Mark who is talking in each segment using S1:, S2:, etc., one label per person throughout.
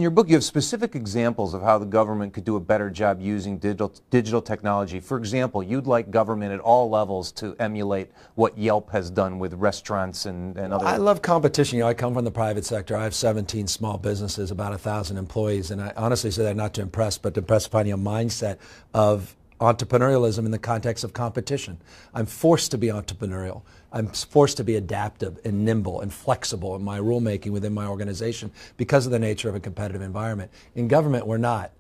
S1: in your book, you have specific examples of how the government could do a better job using digital technology. For example, you'd like government at all levels to emulate what Yelp has done with restaurants and other...
S2: I love competition. You know, I come from the private sector. I have 17 small businesses, about 1,000 employees, and I honestly say that not to impress, but to impress upon you a mindset of entrepreneurialism in the context of competition. I'm forced to be entrepreneurial. I'm forced to be adaptive and nimble and flexible in my rulemaking within my organization because of the nature of a competitive environment. In government, we're not.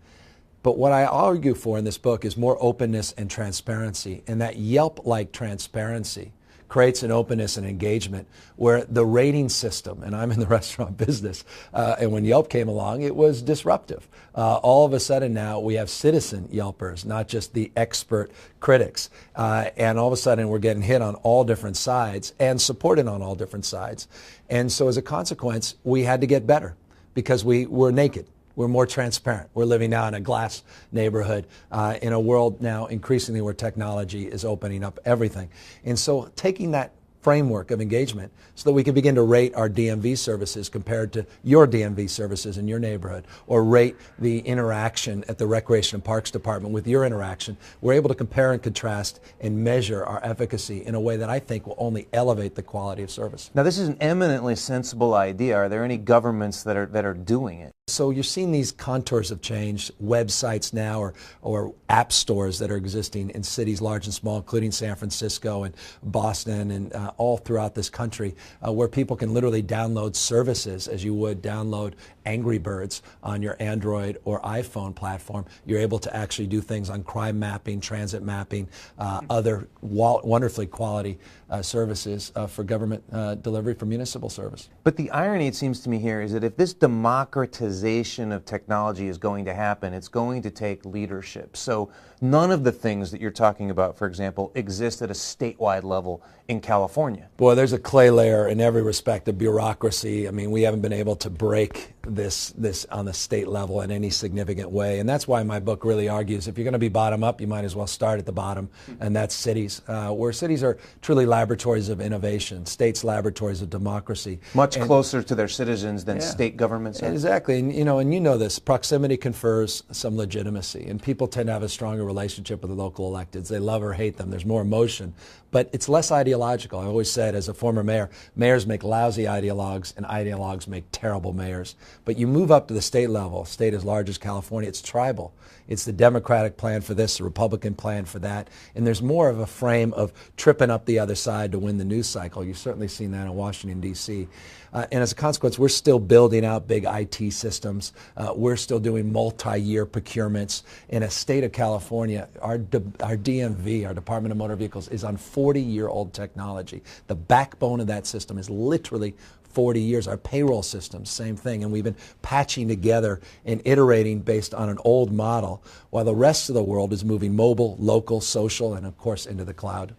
S2: But what I argue for in this book is more openness and transparency, and that Yelp-like transparency creates an openness and engagement where the rating system, and I'm in the restaurant business, and when Yelp came along, it was disruptive. All of a sudden now we have citizen Yelpers, not just the expert critics. And all of a sudden we're getting hit on all different sides and supported on all different sides. And so as a consequence, we had to get better because we were naked. We're more transparent. We're living now in a glass neighborhood, in a world now increasingly where technology is opening up everything. And so taking that framework of engagement so that we can begin to rate our DMV services compared to your DMV services in your neighborhood, or rate the interaction at the Recreation and Parks Department with your interaction. We're able to compare and contrast and measure our efficacy in a way that I think will only elevate the quality of service.
S1: Now, this is an eminently sensible idea. Are there any governments that are doing it?
S2: So you're seeing these contours of change, websites now or app stores that are existing in cities large and small, including San Francisco and Boston and all throughout this country, where people can literally download services as you would download Angry Birds on your Android or iPhone platform. You're able to actually do things on crime mapping, transit mapping, other wonderfully quality services for government delivery for municipal service.
S1: But the irony, it seems to me here, is that if this democratization of technology is going to happen, it's going to take leadership. So none of the things that you're talking about, for example, exist at a statewide level in California.
S2: Boy, there's a clay layer in every respect of bureaucracy. I mean, we haven't been able to break this on the state level in any significant way. And that's why my book really argues if you're going to be bottom up, you might as well start at the bottom, and that's cities, where cities are truly laboratories of innovation, states laboratories of democracy.
S1: Much closer to their citizens than state governments are.
S2: Exactly. And you know this, proximity confers some legitimacy, and people tend to have a stronger relationship with the local electeds. They love or hate them. There's more emotion. But it's less ideological. I always said, as a former mayor, mayors make lousy ideologues and ideologues make terrible mayors. But you move up to the state level, state as large as California, it's tribal. It's the Democratic plan for this, the Republican plan for that. And there's more of a frame of tripping up the other side to win the news cycle. You've certainly seen that in Washington, D.C. And as a consequence, we're still building out big IT systems. We're still doing multi-year procurements. In a state of California, our DMV, our Department of Motor Vehicles, is on 40-year-old technology. The backbone of that system is literally 40 years. Our payroll system, same thing. And we've been patching together and iterating based on an old model, while the rest of the world is moving mobile, local, social, and of course into the cloud.